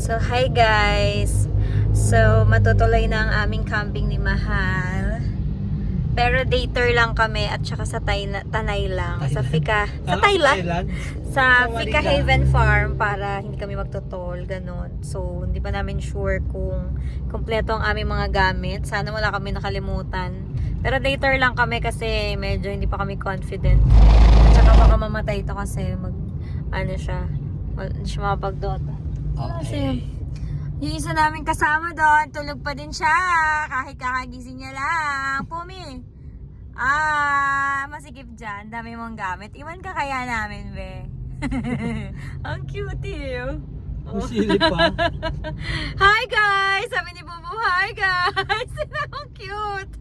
So, hi guys! So, matutuloy na ang aming camping ni Mahal. Pero dater lang kami at saka sa Tanay lang. Sa Fika... Sa Thailand? Sa Fika Haven Farm para hindi kami magtotol. Ganon. So, hindi pa namin sure kung kompleto ang aming mga gamit. Sana wala kami nakalimutan. Pero dater lang kami kasi medyo hindi pa kami confident. At saka baka mamatay ito kasi ano siya, hindi siya mapagdota. Kasi yung isa namin kasama doon, tulog pa din siya kahit kakagising niya lang. Pumi! Masikip dyan. Dami mong gamit. Iwan ka kaya namin, be. Ang cute yun. Silip pa. Hi guys! Sabi ni Bubu, hi guys! Ang cute!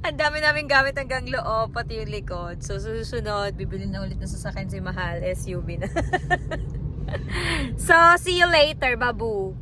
Ang dami namin gamit hanggang loob, pati yung likod. So susunod, bibili na ulit na sasakyan si Mahal. SUV na. So, see you later, babu.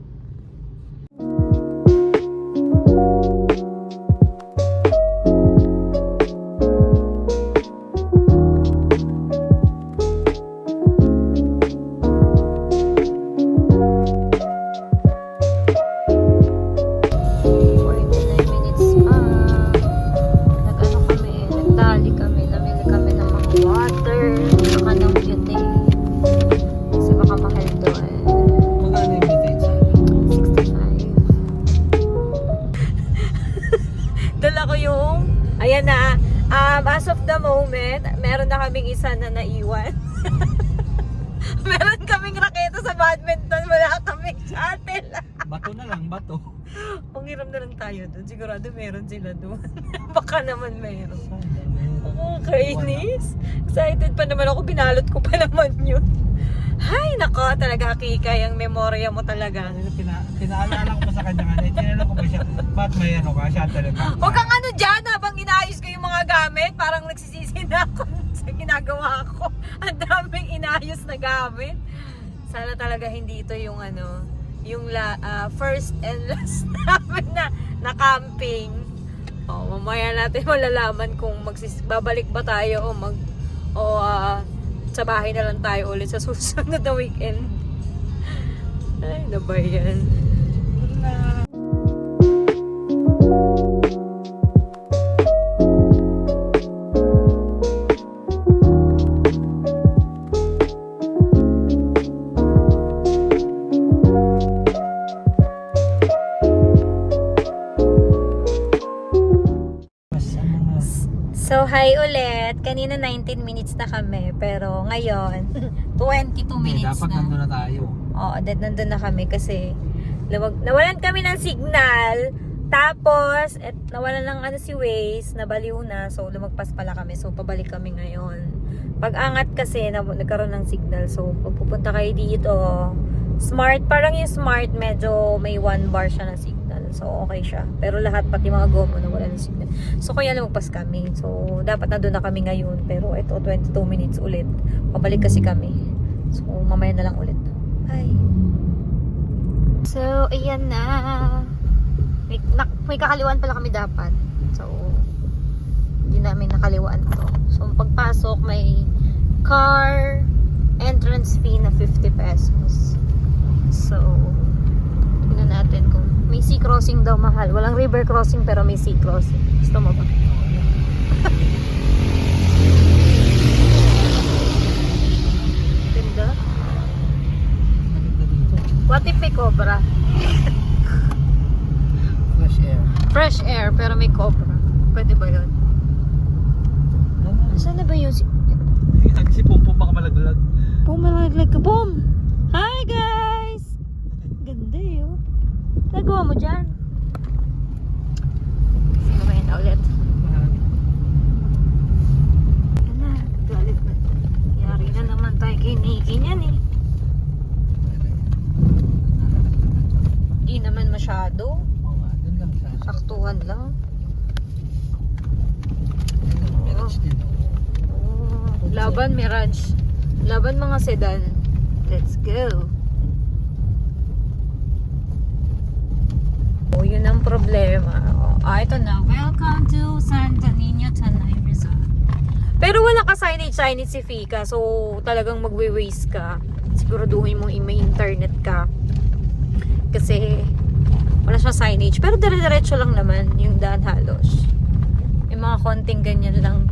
Ayan na, as of the moment, meron na kaming isa na naiwan. Meron kaming raketa sa badminton, wala kaming shuttle. Bato na lang, bato. Pangiram na lang tayo doon, sigurado meron sila doon. Baka naman meron. Kainis. Excited pa naman ako, binalot ko pa naman yun. Hay, nako, talaga kikay ang memorya mo talaga. Pinaalala ko pa sa kanya nga, tinanong ko pa siya, ba't may ano ka, shuttle ka? Huwag kang ano dyan, habang inaayos ko yung mga gamit, parang nagsisisi na ako sa ginagawa ko. Ang daming inayos na gamit. Sana talaga hindi ito yung ano, yung first and last namin na camping. Mamaya natin malalaman kung babalik ba tayo o sa bahay na lang tayo ulit sa susunod na weekend. Ay, na ba yan? So, hi ulit. Kanina 19 minutes na kami. Pero ngayon, 22 minutes dapat na. nandun na tayo. Oo, nandun na kami kasi nawalan kami ng signal. Tapos, nawalan ng si Waze, nabaliw na. So, lumagpas pala kami. So, pabalik kami ngayon. Pag angat kasi, nagkaroon ng signal. So, pag pupunta kayo dito, Smart, parang yung Smart, medyo may 1 bar siya na signal. So, okay siya. Pero lahat, pati mga GoMo, nawala ng signal. So, kaya lumagpas kami. So, dapat nandun na kami ngayon. Pero ito, 22 minutes ulit. Pabalik kasi kami. So, mamaya na lang ulit. Bye! So, ayan na. May kakaliwan pala kami dapat. So, hindi namin nakaliwan to. So, pagpasok, may car entrance fee na 50 pesos. So, tingnan natin kung may sea crossing daw, Mahal. Walang river crossing pero may sea crossing. Gusto mo ba? Ganda. What if may cobra? Fresh air. Fresh air pero may cobra. Pwede ba yun? Saan na ba yun? Si Pompom baka malaglag. Malaglag ka. Boom! Hi guys! Ganda yun. Nagawa mo dyan? Sige ba yun na ulit? Yan na. Galit na. Yari na naman tayo kinikin yan eh. Di naman masyado. Dun lang siya. Saktuhan lang. Mirage din. Laban Mirage. Laban mga sedan. Let's go. Yun ang problema. Ito na. Welcome to Santa Niña Tanay Rizal. Pero wala ka signage si Fika. So talagang magwe-waste ka. Siguraduhin mo may internet ka. siya signage. Pero dire-diretso lang naman yung daan halos. Yung mga konting ganyan lang.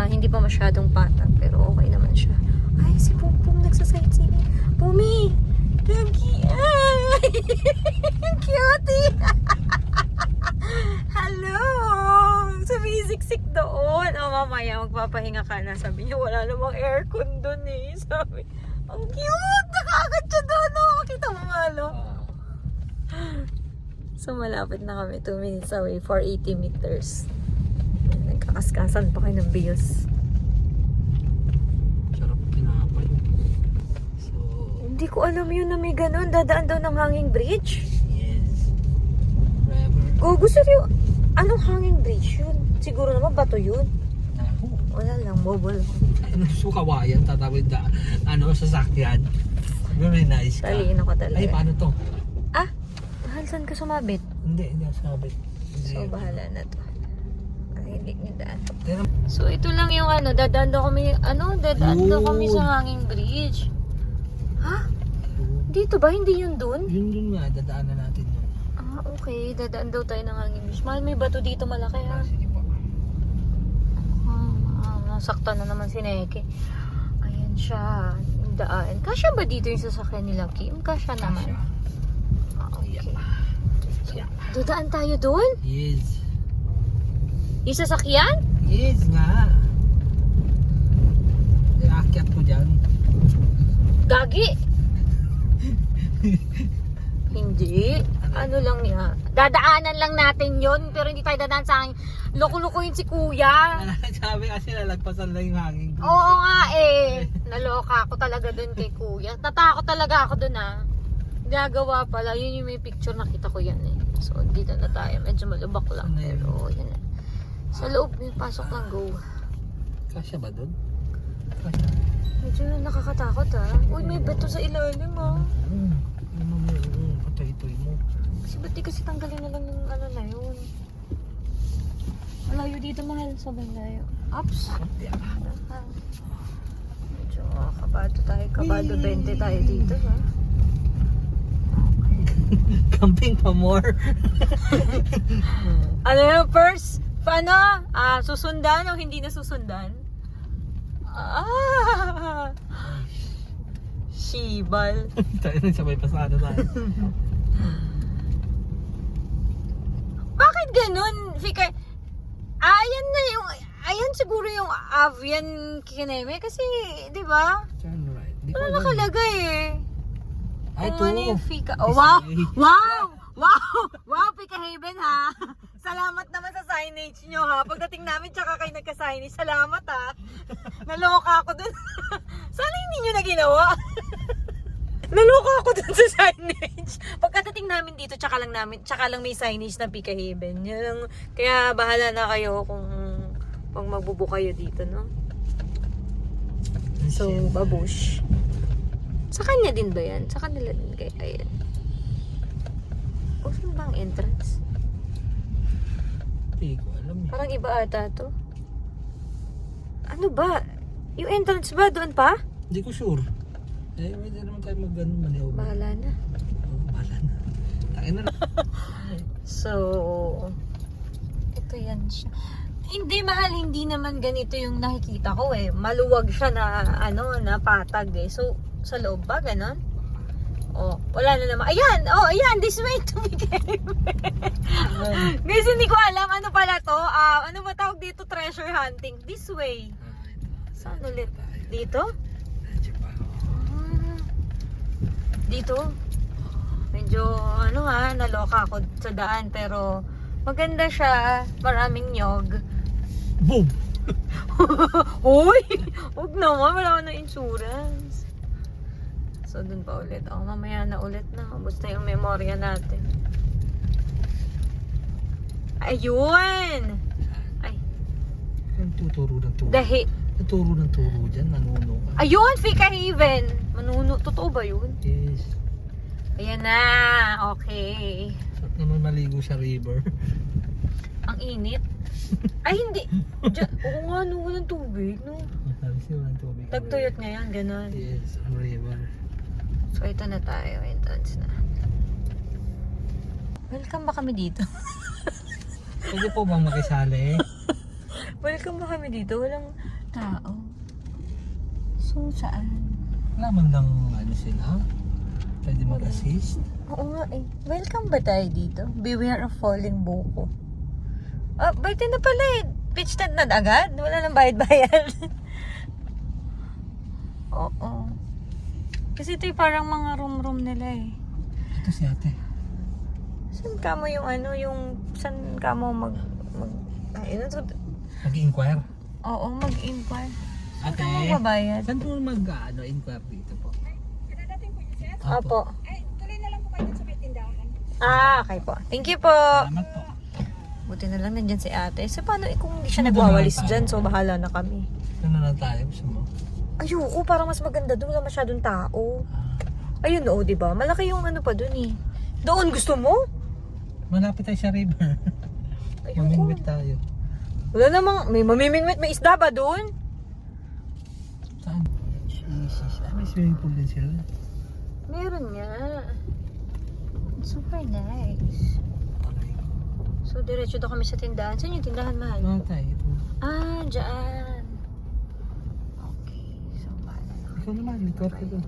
Hindi pa masyadong patag. Pero okay naman siya. Ay, si Pum nagsasightseeing. Pumi! Gagi! Ay! Cutie! Hello! Sumisiksik doon. Mamaya magpapahinga ka na. Sabi niya, wala namang aircon doon eh. Sabi, ang cute! Nakakagad siya doon. Makita mo malo. So, malapit na kami. 2 minutes away for 80 meters. Nagkakaskasan pa kayo ng bios. Sarap tinapay. So, Hindi ko alam yun na may ganun. Dadaan daw ng hanging bridge. yes. Forever. Gusto niyo, anong hanging bridge yun? Siguro naman bato yun. Ako. Wala lang, bobo lang. Sukawayan, tatawid na, sasakyan. Very nice ka. Talino ko talaga. Ay, paano to? Mahal, saan ka sumabit? Hindi sabit. So, bahala na to. Mahilig niyo daan. Pero, So, ito lang yung dadaan daw kami, dadaan daw kami Yun. sa hanging bridge. Ha? Dito ba? Hindi yun dun? yun nga, dadaanan natin yun. Okay. Dadaan daw tayo ng hanging bridge. Mahal, may bato dito malaki ha. Sige po. Nasaktan na naman si Neke. Ayan siya. Yung daan. Kasya ba dito yung sasakyan nila, Kim? Kasya naman. Okay. Yeah. Dadaan tayo doon? Yes. Yung sasakyan? Yes nga. Akyat ko dyan. Gagi! Hindi. Ano lang niya. Dadaanan lang natin yon pero hindi tayo dadaan sa hangin. Loko-loko yun si kuya. Sabi kasi lalagpasan lang yung hangin. Oo nga eh. Naloka ako talaga dun kay kuya. Natakot talaga ako dun Gagawa pala. Yun yung may picture, nakita ko yan eh. So dito na tayo. Medyo malubak lang. Saan na yun? Pero yun na. Sa loob, yung pasok lang, go. Kasya ba doon? Medyo nakakatakot Uy, may beto sa ilalim Ano mo yung patay-toy mo? Kasi ba't di kasi tanggalin na lang yung na yun. Malayo dito, mahal. Sobrang layo. Ups. Medyo kabado tayo. Kabado 20 tayo dito Camping pa more. Ano yung first? Paano? Susundan o hindi na susundan? Shibal. Tayo nang sabay pasado tayo. Bakit ganun? Fika, ayan siguro yung Avian Kineme kasi, di ba? Turn right. Di ko Wala alam. nakalagay eh. Ay, Kung ano ito. yung Fika. This Oh, wow! way. Wow! Wow! Wow, Fika Haven ha! Salamat naman sa signage nyo ha. Pagdating namin tsaka kayo nagka-signage, salamat ha. Naloka ako dun. Sana hindi nyo na ginawa. Naloka ako dun sa signage. Pagkadating namin dito, tsaka lang may signage na Fika Haven. Yun, kaya bahala na kayo kung magbubo kayo dito, no? So, babush. Sa kanya din ba yan? Sa kanila din kaya yan? O, saan ba ang entrance? Hindi ko alam eh. Parang iba ata to. Ano ba? Yung entrance ba? Doon pa? Hindi ko sure. Pwede naman tayo mag-ganun manioba. Bahala na. Bahala na. Takin na lang. So, ito yan siya. Hindi mahal, hindi naman ganito yung nakikita ko eh. Maluwag siya na, na patag eh. So, sa loob ba? Ganon? Oh, wala na naman. Ayan, this way to begin. Guys, hindi ko alam ano pala to. Ano ba tawag dito? Treasure hunting. This way. Saan ulit? Dito? Dito? Medyo, naloka ako sa daan. Pero, maganda siya. Maraming nyog. Boom! Uy! Huwag naman. Wala na insurance. So, dun pa ulit. Mamaya na ulit na. Basta yung memorya natin. Ayun! Ay. Tuturo ng turo. Dahi. Tuturo ng turo dyan. Manuno ka. Ayun! Fika Haven! Manuno. Totoo ba yun? Yes. Ayan na. Okay. Sarap naman maligo sa river. Ang init. Ay, hindi. Oo nga, walang tubig, no? Sabi siya walang tubig. Tagtuyot ngayon, ganun. Yes, river. So, ito na tayo. Entrance na. Welcome ba kami dito? Pwede po bang makisali? Welcome ba kami dito? Walang tao. So, saan? Laman ng ano sila? Pwede mag-assist? Oo nga eh. Welcome ba tayo dito? Beware of falling buko. Ah, pwede na pala eh. Pitch tent na agad? Wala nang bayad-bayad. Oo. Kasi ito yung parang mga room-room nila eh. Ito si ate. Saan ka mo yung ano, saan ka mo Mag-inquire? Oo, mag-inquire. Saan Ate, ka mo babayad? saan po mag-inquire dito po? Kadadating po niyo, sir? Opo. Ay, tuloy na lang po kayo dun sa may tindahan. Ah, okay po. Thank you po. Salamat po. Buti na lang nandyan si ate. So, paano kung hindi siya Ano nagwawalis ba naman dyan? So, bahala na kami. Ito na lang tayo. Gusto mo? Ayoko, parang mas maganda doon. Wala masyadong tao. Ayun, oo, di ba? Malaki yung ano pa doon eh. Doon, gusto mo? Malapit tayo sa river. Ayoko. Mamingwit tayo. Wala namang, may mamimingwit, may isda ba doon? Saan? Jesus. Ah, may swimming pool din sila. Meron nga. Super nice. So, diretso daw kami sa tindahan. Saan yung tindahan, mahal? Ano tayo? Ito. Ah, dyan. Okay. So, bahala na. Ikaw naman, likod ka doon.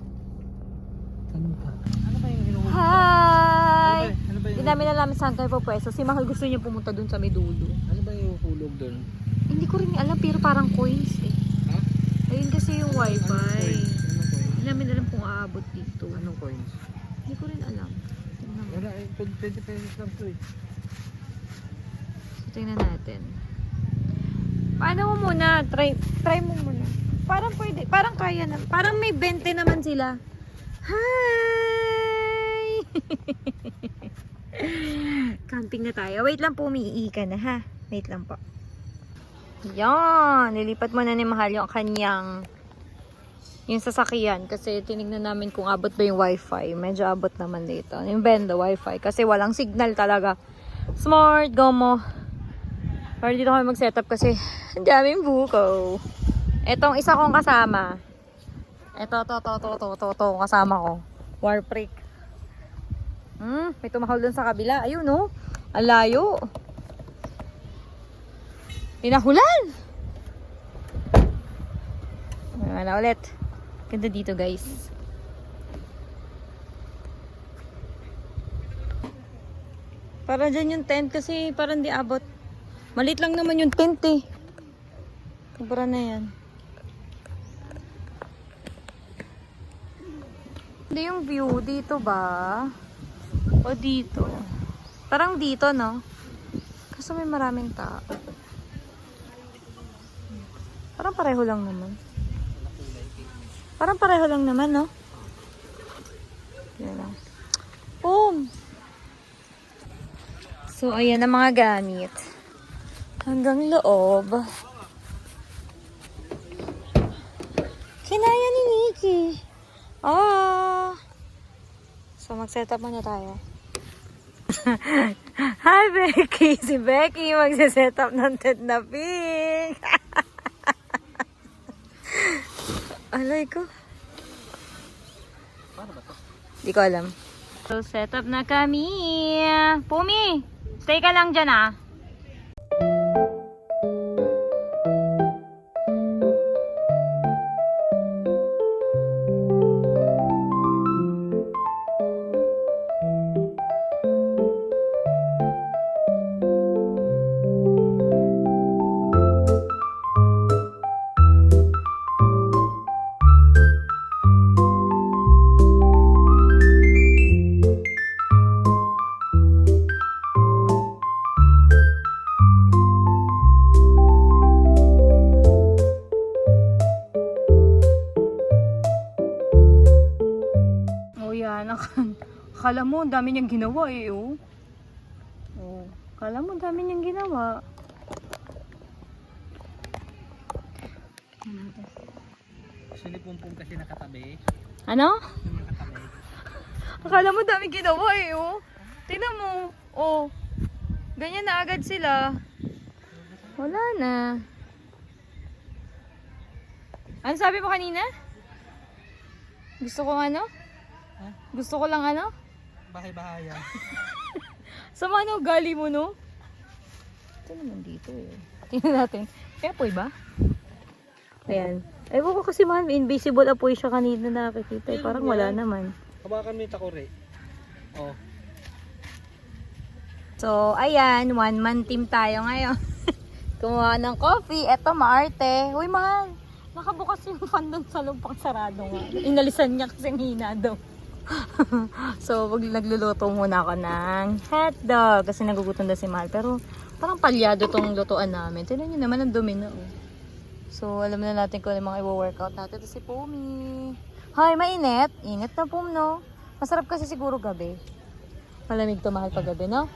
Tanong ka. Ano ba yung inuwi? Hi! Ano ba Hindi yung... namin alam saan kayo po pwesto. Si Mahal gusto niya pumunta doon sa may dulo. Ano ba yung hulog doon? Hindi ko rin alam, pero parang coins eh. Ha? Ayun kasi yung wifi. Anong coins? Hindi namin alam kung aabot dito. Anong coins? Hindi ko rin alam. Tingnan mo. Wala, 20 pesos lang to eh. So, tingnan natin. Paano mo muna? Try mo muna. Parang pwede, parang kaya na. Parang may 20 naman sila. Hi! Camping na tayo. Wait lang po, umiihi ka na ha. Wait lang po. Yan, nilipat mo na ni Mahal yung kanyang yung sasakyan kasi tinignan namin kung abot ba yung wifi. Medyo abot naman dito. Yung benda wifi kasi walang signal talaga. Smart, go mo. Pero dito kami mag-setup kasi ang daming buko. Etong isa kong kasama. Ito kasama ko. Warprick. May tumahol dun sa kabila. Ayun no. Ang layo. Pinahulan! Ayan na ulit. Ganda dito guys. Para dyan yung tent kasi parang di abot. Malit lang naman yung tent eh. Kubra na yan. Hindi yung view. Dito ba? O dito? Parang dito no? Kaso may maraming tao. Parang pareho lang naman. Parang pareho lang naman, no? Yan lang. Boom! So, ayan ang mga gamit. Hanggang loob. Kinaya ni Nikki. Ah! So, mag-set up muna tayo. Hi, Becky! Si Becky mag-set up ng tent na pink. Alay ko. Di ko alam. So, set up na kami. Pumi, stay ka lang dyan ah. Akala mo, ang dami niyang ginawa eh, oh. Oh, akala mo, ang dami niyang ginawa. Actually, pumpong kasi nakatabi. Ano? Nakatabi. Akala mo, dami ginawa eh, oh. Tingnan mo, oh. Ganyan na agad sila. Wala na. Ano sabi mo kanina? Gusto ko ano? Ha? Gusto ko lang ano? Bahay-bahayan. Sama na ugali mo, no? Ito naman dito eh. Tingnan natin. Kaya apoy ba? Ayan. Ewan ko kasi man, invisible apoy siya kanina nakikita. Eh. Parang wala naman. Kabakan mo yung takore. Oh. So, ayan. One-man team tayo ngayon. Kumuha ng coffee. Eto, maarte. Uy, mahal. Nakabukas yung fan doon sa loob pang sarado nga. Inalisan niya kasi hina daw. So, nagluluto muna ako ng hotdog. Kasi nagugutom na si Mahal. Pero, parang palyado tong lutuan namin. Tignan nyo naman, ang dumi na. Oh. So, alam na natin kung ano mga i-workout natin. Ito si Pumi. Hi, mainit. Init na, Pum, no? Masarap kasi siguro gabi. Malamig to, Mahal, pag gabi, no?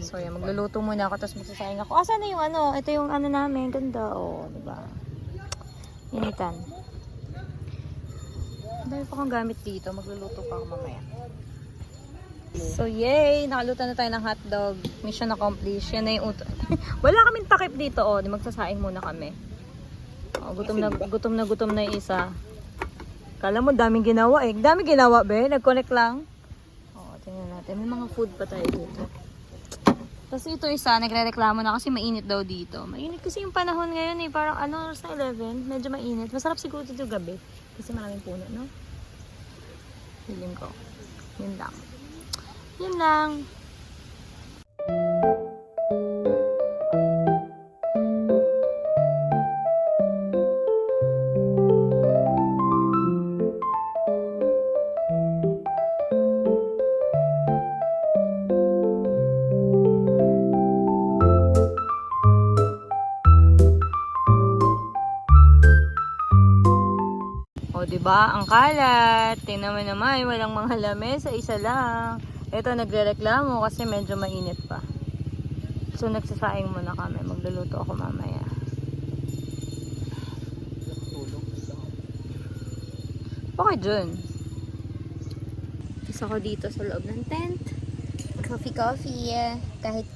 So, yan, magluluto muna ako. Tapos magsasayang ako. Asan na yung ano? Ito yung ano namin. Ganda, oh. Diba? Initan. Dahil pa akong gamit dito. Magluluto pa ako mamaya. So, yay! Nakaluto na tayo ng hotdog. Mission accomplished. Yan na yung uto. Wala kaming takip dito, oh. Magsasaing muna kami. Oh, gutom na yung isa. Kala mo, daming ginawa eh. Daming ginawa, be. Nag-connect lang. Oh, tingnan natin. May mga food pa tayo dito. Tapos ito isa, nagre-reklamo na kasi mainit daw dito. Mainit kasi yung panahon ngayon eh. Parang ano, oras na 11. Medyo mainit. Masarap siguro dito gabi. Kasi maraming puno, no? Feeling ko. Yun lang. Yun lang. O, diba? Ang kalat. Tingnan mo naman, walang mga lamesa, isa lang. Ito, nagrereklamo kasi medyo mainit pa. So, nagsasaing muna kami. Magluluto ako mamaya. Okay dyan. Isa ko dito sa loob ng tent. Coffee. Kahit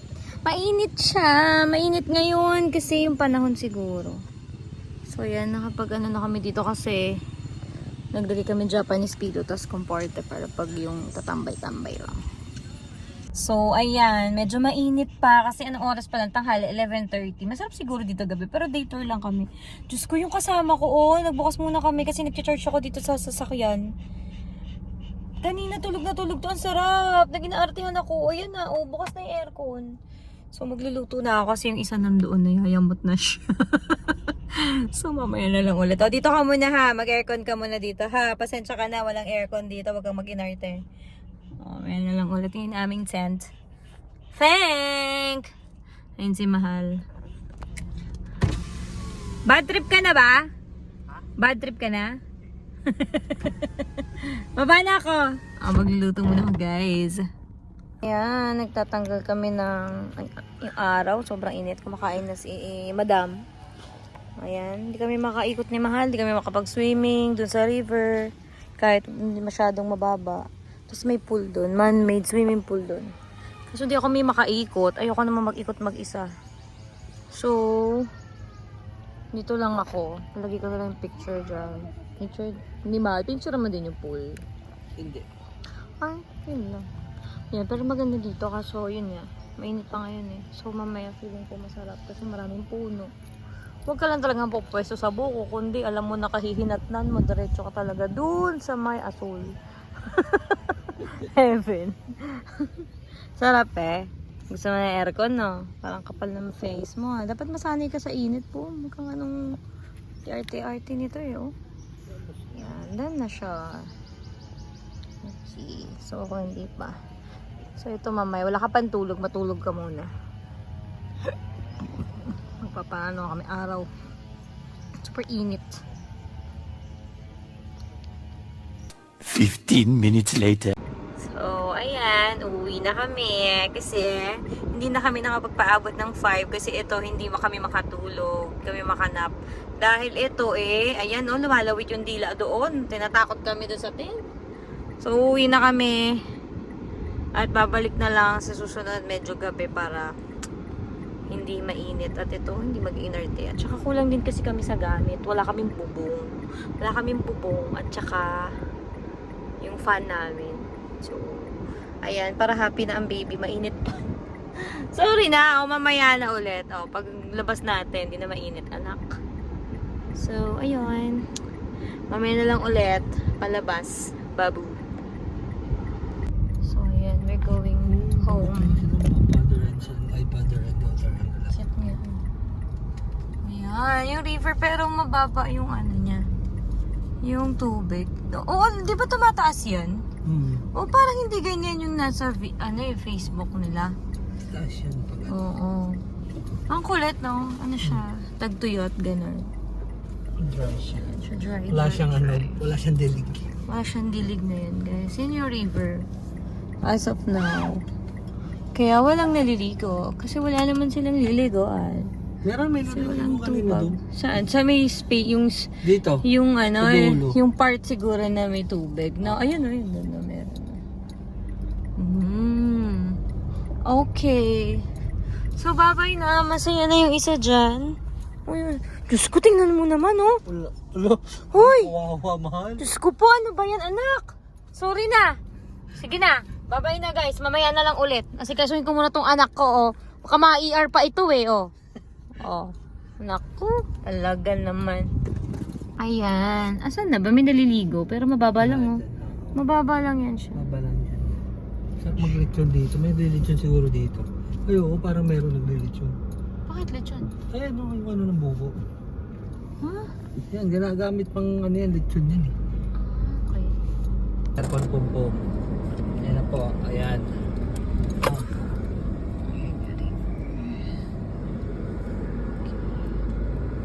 mainit siya. Mainit ngayon kasi yung panahon siguro. So, yan. Nakapag ano na kami dito kasi nagdali kami Japanese pillow tas comforter para pag yung tatambay-tambay lang. So, ayan. Medyo mainit pa kasi anong oras pa lang? Tanghali, 11:30. Masarap siguro dito gabi pero day tour lang kami. Diyos ko, yung kasama ko, oh. Nagbukas muna kami kasi nag-charge ako dito sa sasakyan. Kanina tulog na tulog to. Ang sarap. Naginaartihan ako. Ayan na, oh. Bukas na yung aircon. So, magluluto na ako kasi yung isa nandoon na yayamot na siya. So, mamaya na lang ulit. O, dito ka muna ha. Mag-aircon ka muna dito ha. Pasensya ka na. Walang aircon dito. Huwag kang mag-inarte. O, mamaya na lang ulit yung aming tent. Thank! Ayun si Mahal. Bad trip ka na ba? Bad trip ka na? Baba na ako. O, magluluto muna ako guys. Ayan, nagtatanggal kami ng yung araw. Sobrang init. Kumakain na si Madam. Ayan, hindi kami makaikot ni Mahal, hindi kami makapag-swimming dun sa river, kahit hindi masyadong mababa. Tapos may pool dun, man-made swimming pool dun. Kasi hindi ako may makaikot, ayoko naman mag-ikot mag-isa. So, dito lang ako. Lagi ko na lang picture dyan. Picture, hindi Mahal, picture naman din yung pool. Hindi. Ay, yun lang. Yan, pero maganda dito kaso yun nga, mainit pa ngayon eh. So, mamaya feeling ko masarap kasi maraming puno. Huwag ka lang talagang pupwesto sa buko, kundi alam mo nakahihinatnan mo, diretso ka talaga dun sa may asul. Heaven. Sarap eh. Gusto mo na aircon, no? Parang kapal na face mo. Ha? Dapat masanay ka sa init po. Mukhang anong arte-arte nito eh, oh. Yan, done na siya. Let's see. So, ako hindi pa. So, ito mamaya. Wala ka pang tulog. Matulog ka muna. Magpapaano kami araw. Super init. 15 minutes later. So, ayan. Uuwi na kami. Kasi, hindi na kami nakapagpaabot ng 5. Kasi ito, hindi kami makatulog. Kami makanap. Dahil ito ayan lumalawit yung dila doon. Tinatakot kami doon sa tent. So, uuwi na kami. At babalik na lang sa susunod medyo gabi para hindi mainit. At ito, hindi mag-inerte. At saka kulang din kasi kami sa gamit. Wala kaming bubong. At saka yung fan namin. So, Ayan, para happy na ang baby. Mainit pa. Sorry na, mamaya na ulit. Pag labas natin, hindi na mainit, anak. So, ayun. Mamaya na lang ulit, palabas. Babu. So, ayan, we're going home. Cute niya. Ayan, yung river, pero mababa yung ano niya. Yung tubig. Oo, di ba tumataas yan? O parang hindi ganyan yung nasa yung Facebook nila. Taas yan pag Oo. Ang kulit, no? Ano siya? Tagtuyot, ganun. dry siya. Siya dry. Wala dry, siyang dry. wala siyang dilig. Wala siyang dilig na yun, guys. Yan yung river. As of now. Kaya walang naliligo. Kasi wala naman silang liligoan. Meron may Kasi naliligo walang kanina tubig. doon. Saan? Sa may space, Dito. yung ano, Sa dulo. yung part siguro na may tubig. No, ayun o, yun doon na meron. Okay. So, babay na. Masaya na yung isa dyan. Uy, Diyos ko, tingnan mo naman, oh. Wala. Hoy! Kawawa, mahal. Diyos ko po, ano ba yan, anak? Sorry na. Sige na. Babay na, guys. Mamaya na lang ulit. Kasi kasuhin ko muna tong anak ko, oh. Baka ma-ER pa ito, eh, oh. Oh. Naku, talaga naman. Ayan. Asan na ba? May naliligo. Pero mababa lang, oh. Mababa lang yan siya. Maba lang yan. Sarap mag-lechon dito. May lechon siguro dito. Ay, oo, parang mayroon nag-lechon. Bakit lechon? Ayan, no, yung ano ng buko. Huh? Yan, ginagamit pang ano yan, lechon yan eh. Okay. Aircon pumpo. Ayan na po, ayan.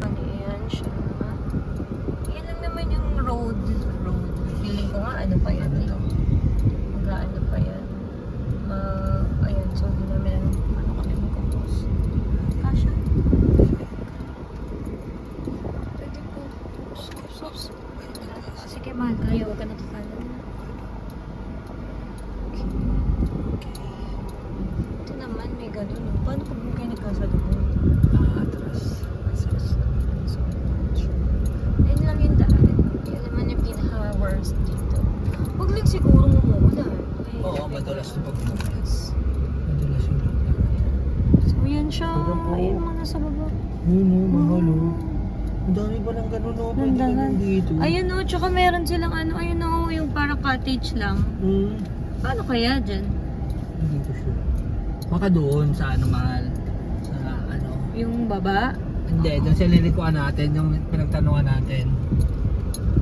Ano yan siya? Yan lang naman yung road. Feeling ko nga, ano pa yan, eh. Mag-ano pa yan. Ayan, so hindi namin ano kami mag-compose. Kasha? Pwede po. Sus. Sige, mahal kayo. Huwag ka nakakalan. Okay. Ito naman, may ganun. Paano pag mo kayo nagkasalubong? Atras. Ayun lang yung daan. Yun naman yung pinaka-worst dito. Huwag lang siguro mumulan. Oo, madulas na pag madulas yung lupa. So, yan siya. Sobrang po. Ayun mga nasa baba. Yun o, mahal o. Ang dami pa ng ganun o. Pwede Nandahan. ganun dito. Ayun o, tsaka meron silang ano, ayun o, yung para cottage lang. Paano kaya dyan? Hindi ko sure. Baka doon sa ano, mahal. Sa ano. Yung baba? Hindi, doon sa lilikuan natin, yung pinagtanungan natin.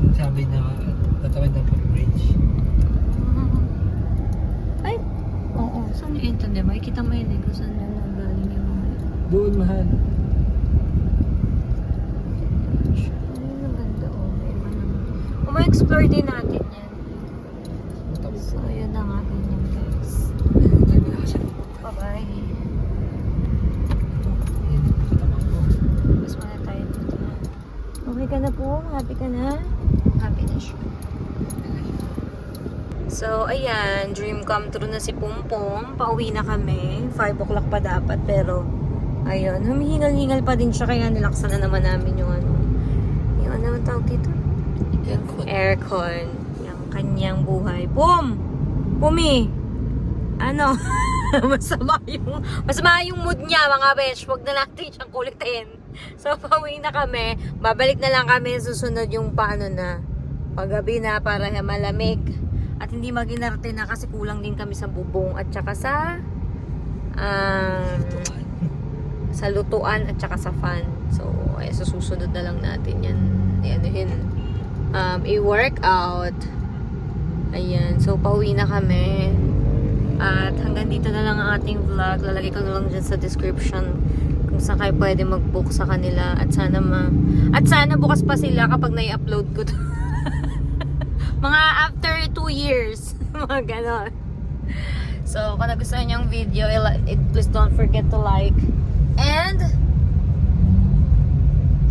Yung sabi na tatawid ng footbridge. Ay, oo. Saan yung internet? Makikita mo yun eh kung saan na galing yung mga. Doon, mahal. Ayun, ang ganda o. Kung ma-explore din natin yan. So, yun na nga ganyan guys. Bye-bye. Mas muna tayo dito na. Okay ka na po? Happy ka na? Happy na siya. So, ayan. Dream come true na si Pumpong. Pauwi na kami. 5 o'clock pa dapat. Pero, ayun. Humihingal-hingal pa din siya. Kaya nilaksan na naman namin yung ano. Yung ano ang tawag dito? Aircon. Yung kanyang buhay. Pumi! Ano? masama yung mood niya, mga besh. Huwag na natin siyang kulitin. So, pauwi na kami. Babalik na lang kami susunod yung paano na paggabi na para malamig. At hindi maginarte na kasi kulang din kami sa bubong at saka sa lutuan at saka sa fan. So, ay, sa susunod na lang natin yan. Ayan, i-workout. Ayan. So, pauwi na kami. At hanggang dito na lang ang ating vlog. Lalagay ko na lang dyan sa description kung saan kayo pwede mag-book sa kanila. At sana bukas pa sila kapag na-upload ko to. Mga after 2 years. Mga ganon. So, kung nagustuhan niyo yung video, please don't forget to like and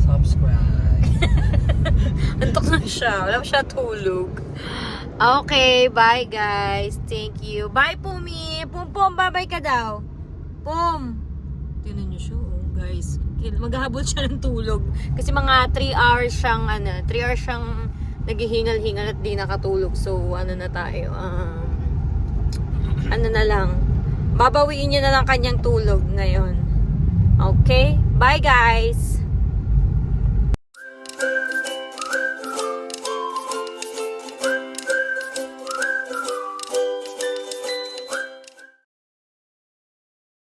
Subscribe. antok na siya. Wala pa siya tulog. Okay, bye guys. Thank you. Bye, Pumi. Pum, bye-bye ka daw. Pum. Tingnan niyo siya, guys. Maghahabol siya ng tulog. Kasi mga 3 hours siyang, 3 hours siyang naghihingal-hingal at di nakatulog. So, ano na tayo? ano na lang, babawiin niya na lang kanyang tulog ngayon. Okay? Bye guys!